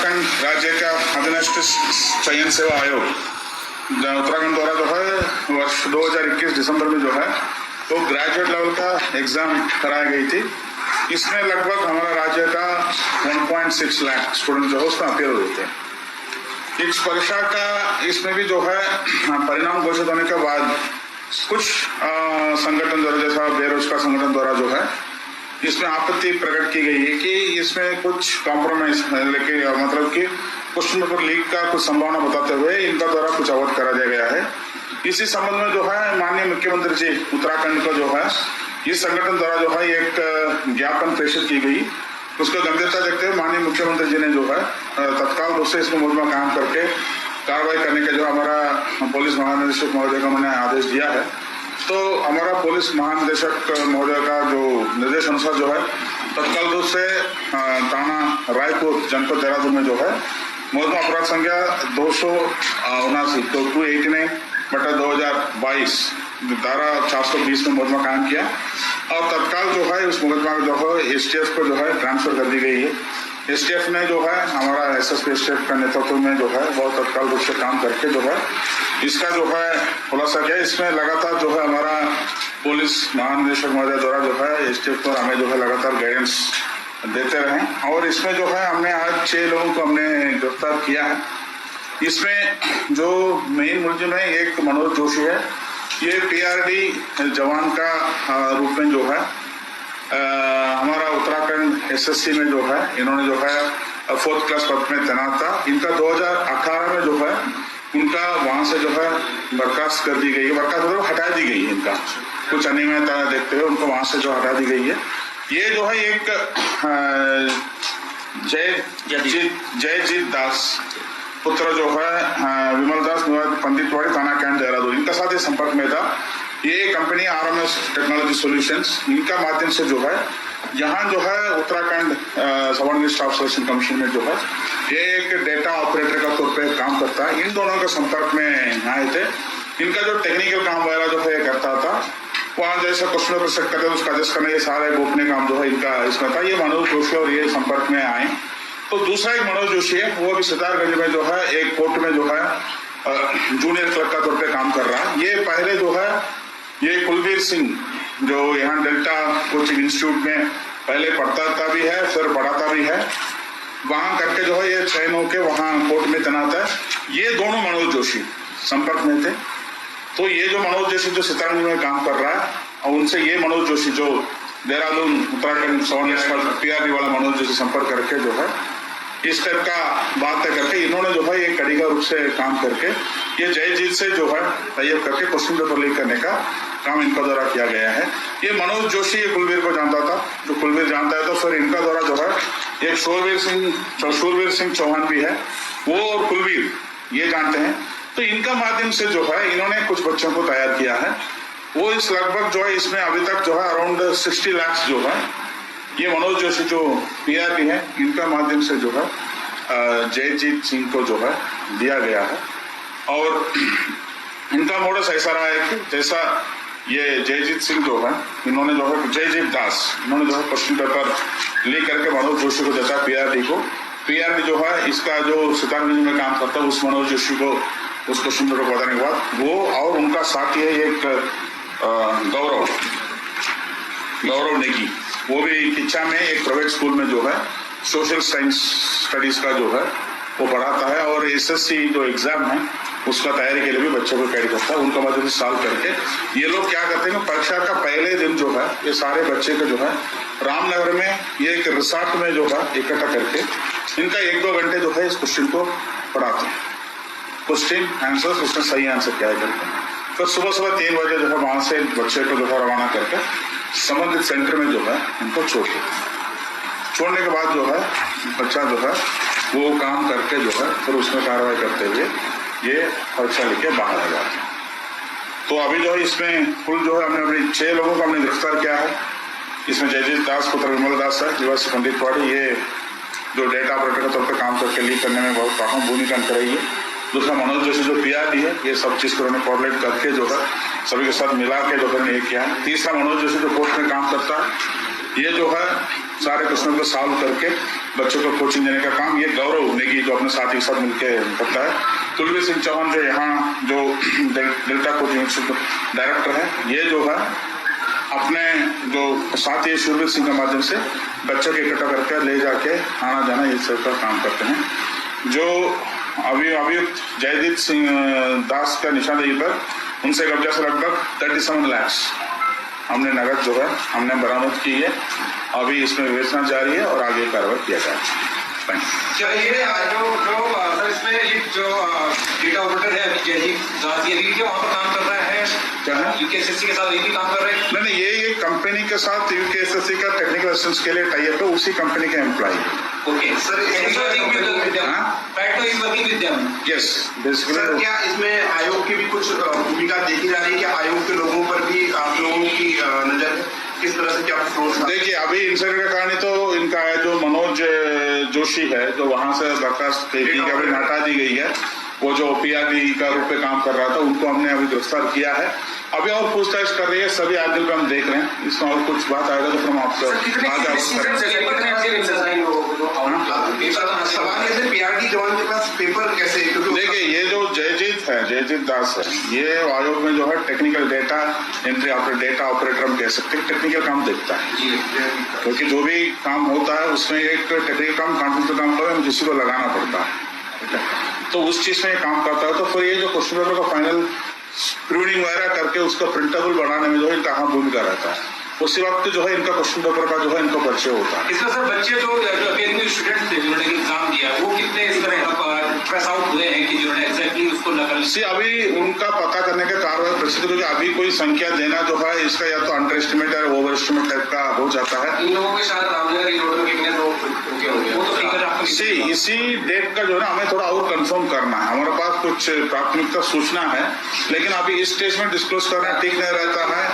उत्तराखंड राज्य का अधीनस्थ चयन सेवा आयोग उत्तराखंड द्वारा जो है वर्ष 2021 दिसंबर में जो है तो ग्रेजुएट लेवल का एग्जाम कराई गई थी। इसमें लगभग हमारा राज्य का 1.6 लाख स्टूडेंट जो है उसमें अपियर हुए थे। इस परीक्षा का इसमें भी जो है परिणाम घोषित होने के बाद कुछ संगठन द्वारा जैसा बेरोजगार संगठन द्वारा जो है इसमें आपत्ति प्रकट की गई है कि इसमें कुछ कॉम्प्रोमाइज लेके मतलब कि क्वेश्चन पेपर लीक का कुछ संभावना बताते हुए इनका द्वारा कुछ अवगत करा दिया गया है। इसी संबंध में जो है माननीय मुख्यमंत्री जी उत्तराखंड का जो है इस संगठन द्वारा जो है एक ज्ञापन प्रेषित की गई। उसका गंभीरता देखते हुए माननीय मुख्यमंत्री जी ने जो है तत्काल रूप से इसमें मुकदमा काम करके कार्रवाई करने का जो हमारा पुलिस महानिदेशक महोदय का मैंने आदेश दिया है। तो हमारा पुलिस महानिदेशक महोदय का जो निर्देश अनुसार जो है तत्काल रूप से थाना रायपुर जनपद देहरादून में जो है मुकदमा अपराध संख्या 279 तो 289/2022 धारा 420 में मुकदमा कायम किया और तत्काल जो है उस मुकदमा में जो है एसटीएफ को जो है ट्रांसफर कर दी गई है। एसटीएफ ने जो है हमारा एसएसपी एसटीएफ का नेतृत्व में जो है बहुत तत्काल रूप से काम करके जो है इसका जो है खुलासा किया। इसमें लगातार जो है हमारा पुलिस महानिदेशक महोदय द्वारा जो है एसटीएफ पर हमें जो है लगातार गाइडेंस देते रहे और इसमें जो है हमने आज 6 लोगों को हमने गिरफ्तार किया है। इसमें जो मेन मुलजिम है एक मनोज जोशी है। ये पीआरडी जवान का रूप में जो है हमारा उत्तराखंड एसएससी में जो है इन्होंने जो है 4th क्लास पद में तैनात था। इनका 2018 में जो है उनका वहां से जो है बर्खास्त कर दी गई है, बर्खास्त मतलब हटा दी गई है। इनका कुछ अनियमितता देखते हुए उनको वहां से जो हटा दी गई है। ये जो है एक जयजीत दास पुत्र जो है विमल दास पंडितवाड़ी थाना कैंट देहरादून इनका साथ ही संपर्क में था। ये कंपनी आरएमएस टेक्नोलॉजी सॉल्यूशंस इनका माध्यम से जो है यहाँ जो है Uttarakhand subordinate staff selection commission में जो है ये एक डेटा ऑपरेटर का तौर पे काम करता है। इन दोनों के संपर्क में आए थे। इनका जो टेक्निकल काम वगैरह जो है करता था वहाँ जैसा क्वेश्चन पेपर सेट करते उसका एडजस्ट करना ये सारे गोपनीय काम जो है इनका इसमें था। ये मनोज जोशी और ये संपर्क में आए। तो दूसरा एक मनोज जोशी है वो भी सितारगंज में जो है एक कोर्ट में जो है जूनियर क्लर्क का तौर पे काम कर रहा है। ये पहले जो है ये कुलवीर सिंह जो यहाँ डेल्टा कोचिंग इंस्टीट्यूट में पहले पढ़ता भी है फिर पढ़ाता भी है वहां करके जो है ये चयन होके वहां कोर्ट में तैनात है। ये दोनों मनोज जोशी संपर्क में थे। तो ये जो मनोज जोशी जो सितारगंज में काम कर रहा है और उनसे ये मनोज जोशी जो देहरादून उत्तराखंड सबऑर्डिनेट पीआरडी वाला मनोज जोशी संपर्क करके जो है इस टाइप का बात तय करके इन्होंने जो है ये कड़ी का रूप से काम करके ये जयजीत से जो है तैयार करके क्वेश्चन पेपर लीक करने का काम इनका द्वारा किया गया है। ये मनोज जोशी ये कुलवीर को जानता था। जो कुलवीर जानता है तो फिर इनका द्वारा जो है एक शूरवीर सिंह चौहान भी है वो और कुलवीर ये जानते हैं। तो इनका माध्यम से जो है इन्होंने कुछ बच्चों को तैयार किया है। वो इस लगभग जो है इसमें अभी तक जो है अराउंड 60 लाख जो है ये मनोज जोशी जो पीआरडी है इनका माध्यम से जो है जयजीत सिंह को जो है दिया गया है। और इनका मोडस ऐसा रहा है कि जैसा ये जयजीत सिंह जो है इन्होंने जो है जयजीत दास इन्होंने जो है क्वेश्चन पेपर लीक करके मनोज जोशी को देता पीआरडी को। पीआरडी जो है इसका जो सितारगंज में काम करता है उस मनोज जोशी को उस क्वेश्चन पेपर बताने के बाद वो और उनका साथी है एक गौरव नेगी वो भी किच्चा में एक प्राइवेट स्कूल में जो है सोशल साइंस स्टडीज का जो है वो पढ़ाता है और एसएससी जो एग्जाम है उसका तैयारी के लिए भी बच्चों को कैरी करता है। उनका माध्यम से सॉल्व करके ये लोग क्या करते हैं परीक्षा का पहले दिन जो है ये सारे बच्चे को जो है रामनगर में ये एक रिसोर्ट में जो है इकट्ठा करके इनका 1-2 घंटे जो है इस क्वेश्चन को पढ़ाते हैं। क्वेश्चन आंसर उसने सही आंसर क्या करते हैं। फिर सुबह 3 बजे जो है वहां से बच्चे को जो है रवाना करके संबंधित सेंटर में जो है उनको छोड़ने के बाद जो है बच्चा जो है वो काम करके जो है फिर उसमें कार्रवाई करते हुए ये परीक्षा लेके बाहर आ जाते हैं। तो अभी जो है इसमें कुल जो है हमने अभी 6 लोगों को हमने गिरफ्तार किया है। इसमें जयजीत दास पुत्र विमल दास है निवासी पंडितवाड़ी ये जो डेटा ऑपरेटर के तौर पर काम करके लीक करने में बहुत अहम भूमिका निभाई है। दूसरा मनोज जोशी जो पीआरडी है ये सब चीज को उन्होंने कोऑर्डिनेट करके जो है सभी के साथ मिला के जो है किया है। तीसरा मनोज जोशी जो कोर्ट में काम करता है ये जो है सारे क्वेश्चन को सॉल्व करके बच्चों को कोचिंग देने का काम ये गौरव नेगी दोनों साथ एक साथ मिलकर करता है। कुलवीर सिंह चौहान जो यहाँ जो डेल्टा कोचिंग इंस्टीट्यूट डायरेक्टर है, ये जो है अपने जो साथी शूरवीर सिंह के माध्यम से बच्चों के इकट्ठा करके ले जाके आना जाना ये सब का काम करते हैं। जो अभियुक्त जयजीत सिंह दास का निशानदेही पर उनसे कब्जा से लगभग 37 लाख हमने नगद जो है हमने बरामद की है। अभी इसमें विवेचना जारी है और आगे कार्रवाई किया जाएगा। चलिए सर इसमें ये जो डेटा ऑपरेटर है अभी जयजीत दास, ये भी वहाँ पर काम कर रहा है क्या है यूकेएसएससी के साथ, ये भी काम कर रहे हैं? नहीं, ये कंपनी के साथ यूकेएसएससी का टेक्निकल असिस्टेंस के लिए टाई अप है, उसी कंपनी के employee. Okay sir, yes sir, क्या इसमें आयोग की भी कुछ भूमिका देखी जा रही है? क्या आयोग के लोगों पर भी आप लोगों की नजर है? किस तरह से क्या फ्लोट? देखिए, अभी इंसिडेंट का कहानी तो इनका है, जो मनोज जोशी है जो वहां से बर्खास्त अभी हटा दी गई है, वो जो पीआरडी का रूप में काम कर रहा था, उनको हमने अभी गिरफ्तार किया है। अभी और पूछताछ कर रही है, सभी आगे पे हम देख रहे हैं। इसमें और कुछ बात आएगा तो फिर हम आपको सवाल ये पीआरडी जवान के पास पेपर कैसे? देखिए, ये जो जयजीत दास है, ये आयोग में जो है technical data entry data operator हम कह सकते हैं, टेक्निकल काम देखता है। क्योंकि जो भी काम होता है उसमें एक टेक्निकल काम कॉन्फिडेंशियल काम पर किसी को लगाना पड़ता है, तो उस चीज में काम करता है। तो फिर ये जो क्वेश्चन पेपर का फाइनल प्रूनिंग वगैरह करके उसका प्रिंटेबल बनाने में जो है इनका अहम भूमिका रहता है। उसी वक्त जो है इनका क्वेश्चन पेपर का जो है इनका परिचय होता है। इसमें सर बच्चे जो अपेयरिंग स्टूडेंट थे जिन्होंने एग्जाम दिया, वो कितने इस तरह प्रेस आउट हुए हैं कि जिन्होंने एग्जैक्टली उसको नकल सी अभी उनका पता करने का कार्रवाई प्रसिद्ध, क्योंकि अभी कोई संख्या देना जो है इसका या तो अंडर एस्टिमेट या ओवर एस्टिमेट टाइप का हो जाता है। इन लोगों के साथ रामनगर रोड में कितने लोग वो तो फिगर आपको इसी डेट का जो है ना हमें थोड़ा और कंफर्म करना है। हमारे पास कुछ प्राथमिकता सूचना है, लेकिन अभी इस स्टेज में डिस्क्लोज करना ठीक नहीं रहता है।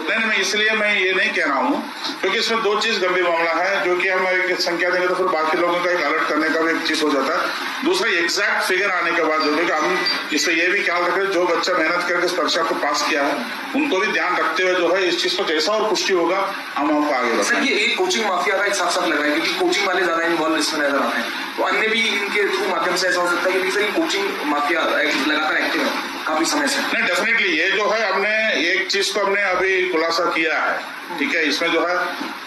नहीं, मैं इसलिए मैं ये नहीं कह रहा हूँ, क्योंकि इसमें दो चीज गंभीर मामला है, जो कि हम एक संख्या देंगे तो फिर बाकी लोगों का एक अलर्ट करने का भी एक चीज हो जाता है। दूसरा, एग्जैक्ट फिगर आने के बाद जो है कि हम इससे ये भी ख्याल रखें जो बच्चा मेहनत करके इस परीक्षा को पास किया है उनको भी ध्यान रखते हुए जो है इस चीज को जैसा और पुष्टि होगा हम आपको आगे बढ़ाएंगे। सर, ये एक कोचिंग माफिया का एक साफ साफ लग रहा है, क्योंकि कोचिंग वाले ज्यादा इन्वॉल्व इसमें नजर आते हैं, तो अन्य भी इनके थ्रू माध्यम से ऐसा हो सकता है कि सर ये कोचिंग माफिया लगातार एक्टिव है काफी समय से। नहीं, डेफिनेटली ये जो है हमने एक चीज को हमने अभी खुलासा किया है, ठीक है। इसमें जो है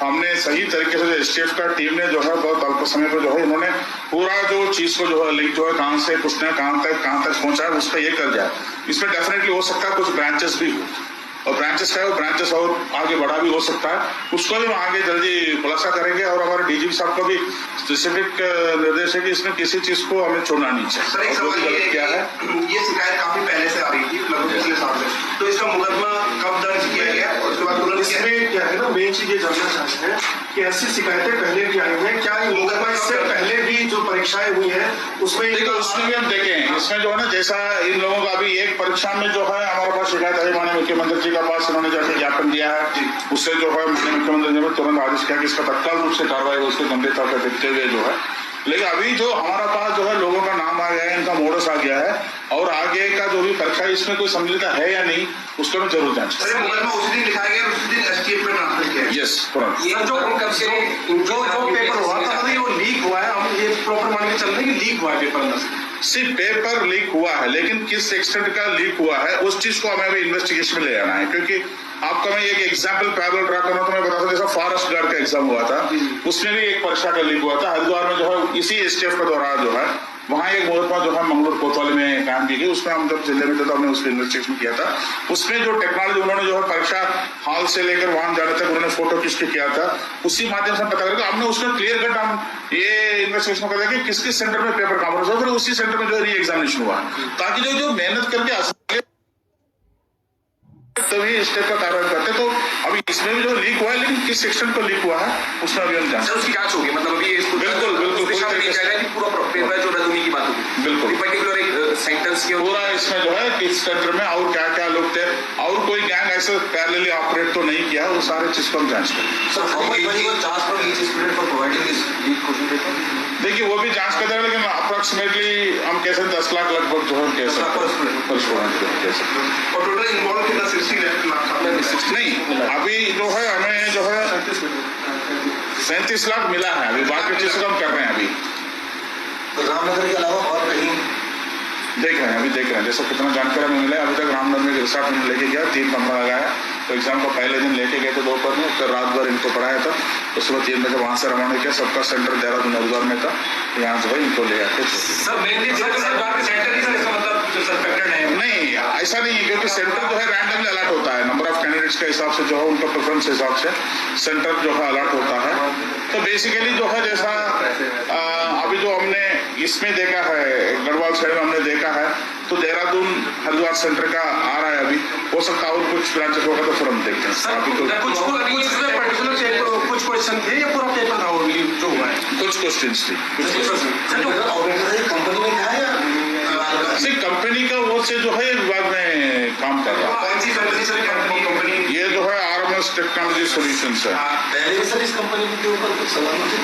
हमने सही तरीके से एसटीएफ का टीम ने जो है बहुत अल्प समय पर जो है इन्होंने पूरा जो चीज को जो है लिंक जो है कहां से पूछना कहां तक पहुंचा है उस पर ये कर जाए। इसमें डेफिनेटली हो सकता है कुछ ब्रांचेस भी हो, और ब्रांचेस का है वो ब्रांचेस और आगे बढ़ा भी हो सकता है, उसको भी हम आगे जल्दी खुलासा करेंगे। और हमारे डीजीपी साहब को भी स्पेसिफिक निर्देश है कि इसमें किसी चीज को हमें छोड़ना नहीं चाहिए। सर, एक सवाल ये क्या है, ये शिकायत काफी पहले से आ रही थी, लगभग पिछले साल से, तो इसका मुकदमा कब दर्ज किया गया? उसके बाद इसमें क्या है ना, मेन चीज ये जानना चाहते हैं कि ऐसी शिकायतें पहले भी आई हैं क्या? मुकदमा इससे पहले भी जो परीक्षाएं हुई हैं उसमें उसमें भी हम देखें, इसमें जो है ना जैसा इन लोगों का अभी एक परीक्षा में जो है हमारे पास शिकायत है, माननीय मुख्यमंत्री जी के पास उन्होंने जाकर ज्ञापन दिया है, उससे जो है माननीय मुख्यमंत्री जी ने तुरंत आदेश किया कि इसका तत्काल रूप से कार्रवाई हो, उसको गंभीरता को देखते हुए जो है। लेकिन अभी जो हमारा पास जो है लोगों का नाम आ गया है, इनका मोडस आ गया है, और आगे का जो भी परीक्षा इसमें कोई सम्मिलित है या नहीं उसको हम जरूर जांच करें। मुकदमा उसी दिन लिखा गया, उसी दिन एसटीएफ में ट्रांसफर किया। यस, तुरंत। जो पेपर हुआ था अभी वो लीक हुआ है, हम ये प्रॉपर मान के चल रहे हैं कि लीक हुआ है पेपर अंदर से। सिर्फ पेपर लीक हुआ है, लेकिन किस एक्सटेंट का लीक हुआ है उस चीज को हमें अभी इन्वेस्टिगेशन में ले आना है। क्योंकि आपका मैं एक एग्जाम्पल पैरेलल ड्रा करना तो मैं बता सकता, जैसा फॉरेस्ट गार्ड का एग्जाम हुआ था, उसमें भी एक परीक्षा का लीक हुआ था हरिद्वार में, जो है इसी एसटीएफ के दौरान जो है वहाँ एक मुकदमा जो है मंगलूर कोतवाली में कायम की गई। उसमें हम जब जिले में थे तो हमने उसको इन्वेस्टिगेशन किया था। उसमें जो टेक्नोलॉजी उन्होंने जो है परीक्षा हॉल से लेकर वहां जाने तक उन्होंने फोटो खींच के किया था, उसी माध्यम से पता करके हमने उसमें क्लियर कट हम ये इन्वेस्टिगेशन कर कि किस किस सेंटर में पेपर कॉमर्स हो, फिर उसी सेंटर में जो री एग्जामिनेशन हुआ, ताकि जो मेहनत करके तभी स्टेप का कार्रवाई करते। तो अभी इसमें भी जो लीक हुआ है, लेकिन किस सेक्शन को लीक हुआ है उसमें अभी हम जानते हैं, उसकी जांच होगी। मतलब अभी इसको बिल्कुल पूरा पेपर जो रद्द होने की बात होगी, बिल्कुल पर्टिकुलर एक सेंटेंस के पूरा इसमें जो है किस सेंटर में और क्या क्या लोग थे, और कोई गैंग ऐसे पैरेलली ऑपरेट तो नहीं किया, वो सारे चीज को हम जांच करें। देखिए, वो भी जांच करते हैं, लेकिन अप्रोक्सीमेटली हम कैसे 10 लाख लगभग जो है कह सकते और टोटल इन्वॉल्व कितना 60 नहीं, अभी जो है हमें जो है 37 लाख मिला है, अभी बाकी चीज हम कर रहे हैं। अभी रामनगर के अलावा देख रहे हैं, अभी देख रहे हैं। जैसे कितना जानकारी हमें मिला है, अभी तक रामनगर में रिसोर्ट में लेके गया, 3 कमरा लगाया। तो एग्जाम को पहले दिन लेके गए थे दोपहर में, फिर रात भर इनको पढ़ाया था। उसके बाद 3 बजे वहाँ से रवाना किया। सबका सेंटर देहरादून हरिद्वार में था, यहाँ से भाई इनको ले आते थे। सर मेनली सरकार के सेंटर ही सर, इसका मतलब जो सस्पेक्टेड है नहीं, ऐसा नहीं है, क्योंकि सेंटर जो है रैंडमली अलर्ट होता है। नंबर ऑफ कैंडिडेट्स के हिसाब से जो है उनका प्रेफरेंस हिसाब से सेंटर जो है अलर्ट होता है। तो बेसिकली जो है जैसा अभी जो हमने इसमें देखा है, गढ़वाल साइड में हमने देखा है, तो देहरादून हरिद्वार सेंटर का आ रहा है अभी। हो सकता है और कुछ ब्रांचेस होगा तो फिर हम देखते हैं। कुछ क्वेश्चन थे या पूरा पेपर था जो हुआ है? कुछ क्वेश्चंस थी, कंपनी में था या कंपनी का वो से जो है विभाग में काम कर रहा है। कौन सी कंपनी सर? कंपनी ये जो है RMS टेक्नोलॉजी सॉल्यूशंस है। पहले भी सर इस कंपनी के ऊपर कुछ सवाल थे?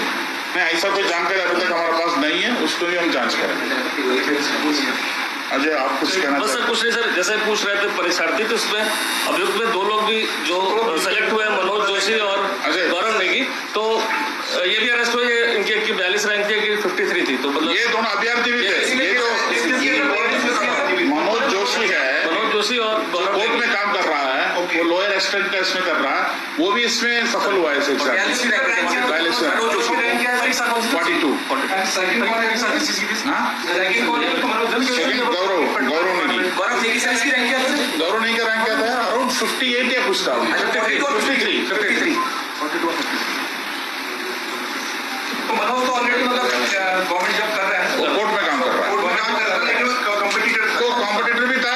नहीं, ऐसा कोई जानकारी अभी तक हमारे पास नहीं है, उसको भी हम जांच करेंगे। अजय, आप कुछ कहना बस सर कुछ नहीं सर, जैसे पूछ रहे थे परीक्षार्थी, तो उसमें अभियुक्त में 2 लोग भी जो सेलेक्ट हुए हैं, मनोज जोशी और अजय। गौरव नेगी, तो ये भी अरेस्ट हुए। इनकी 42 रैंक थी, 53 थी, तो मतलब ये दोनों अभ्यर्थी भी थे। ये जो मनोज जोशी है, मनोज जोशी और गौरव कोर्ट में काम कर रहा है, वो लोअर एक्सटेंट का इसमें कर रहा है, वो भी इसमें सफल हुआ है। 42 गौरव नहीं का रैंक क्या था? अराउंड 58 या कुछ था। 53 तो मनोज तो ऑलरेडी मतलब गवर्नमेंट जॉब कर रहा है, कोर्ट में काम कर रहा है। लेकिन कॉम्पिटिटर भी था,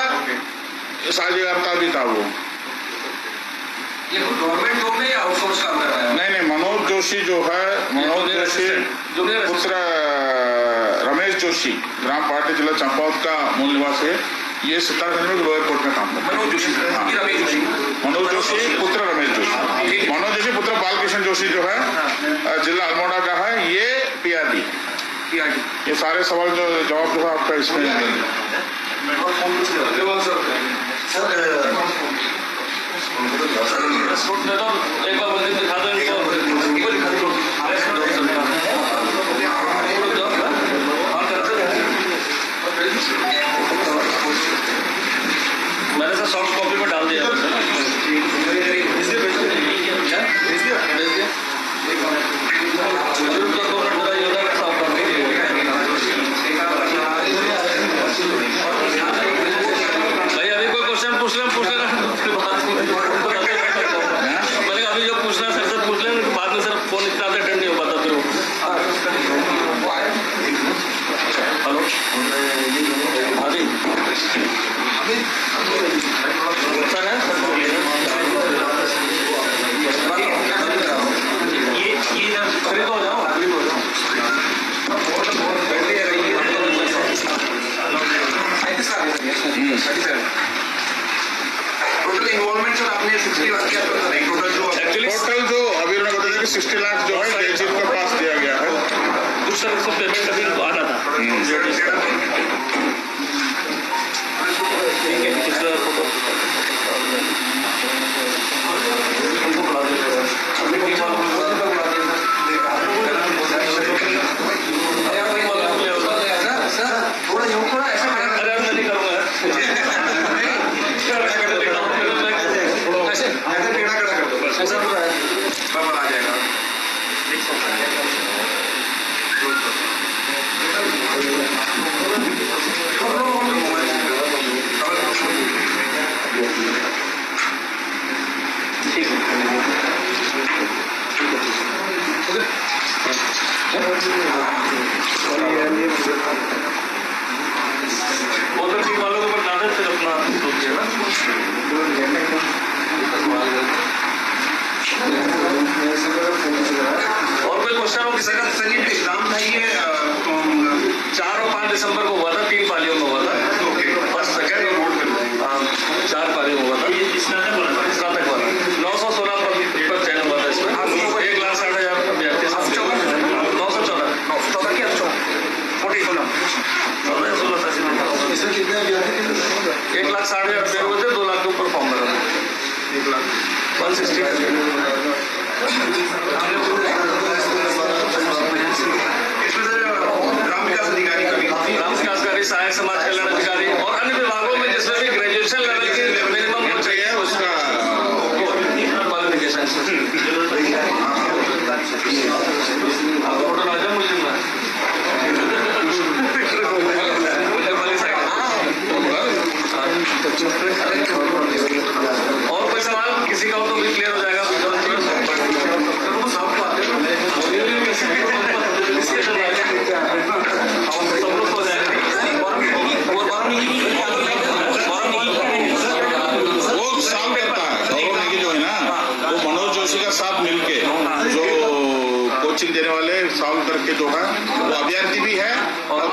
साझेदारता भी था वो। ये गवर्नमेंट जॉब में आउटसोर्स काम कर रहा है? नहीं, मनोज जोशी जो है, मनोज जोशी पुत्र रमेश जोशी, ग्राम पार्टी जिला चंपावत का मूल निवासी है। ये सितारगंज में लोअर कोर्ट में काम करता है। मनोज जोशी, रमेश जोशी, मनोज जोशी पुत्र रमेश जोशी। मनोज जोशी पुत्र बालकृष्ण जोशी जो है जिला अल्मोड़ा का है, ये PRD। ये सारे सवाल जो जवाब जो है आपका इसमें एक बार बोलते दिखा दो इनको। मैंने सर सॉफ्ट कॉपी में डाल दिया। भाई अभी कोई क्वेश्चन पूछ लेना मैंने अभी जो पूछना सर से पूछ लें, बाद में सर फोन इतना अटेंड नहीं हो पाता फिर वो। हेलो अभी सर है ये फ्री तो हो जाओ। टोटल इन्वॉल्वमेंट सर आपने 60 लाख क्या टोटल जो अभी उन्होंने बताया कि 60 लाख जो है जयजीत के पास दिया गया है। कुछ सर उसको पेमेंट अभी आना था। और कोई क्वेश्चन हो? सर ये एग्जाम था ये 4 और 5 दिसंबर को हुआ था, 3 पालियों में हुआ था। फर्स्ट सेकंड और 4 पालियों में हुआ था। स्नातक वाला 916 पर चयन हुआ था। इसमें 1,60,000 अभ्यर्थी 914 1,60,000 अभ्यर्थी हुए थे। 2 लाख के ऊपर फॉर्म भरा था। 160 इसमें सर ग्राम विकास अधिकारी सहायक समाज कल्याण अधिकारी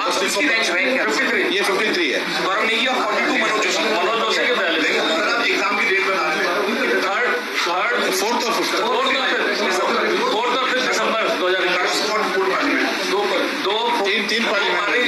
आप इसकी रैंक रैंक क्या 53 ये 53 है। गौरव नेगी और 42 मनोज जोशी मनोज जोशी के 42 सर आप एग्जाम की डेट बता दें। थर्ड 4th और 5th 4th और 5th दिसंबर 2021 स्पॉट फूड पार्लियामेंट दो तीन पार्लियामेंट हमारी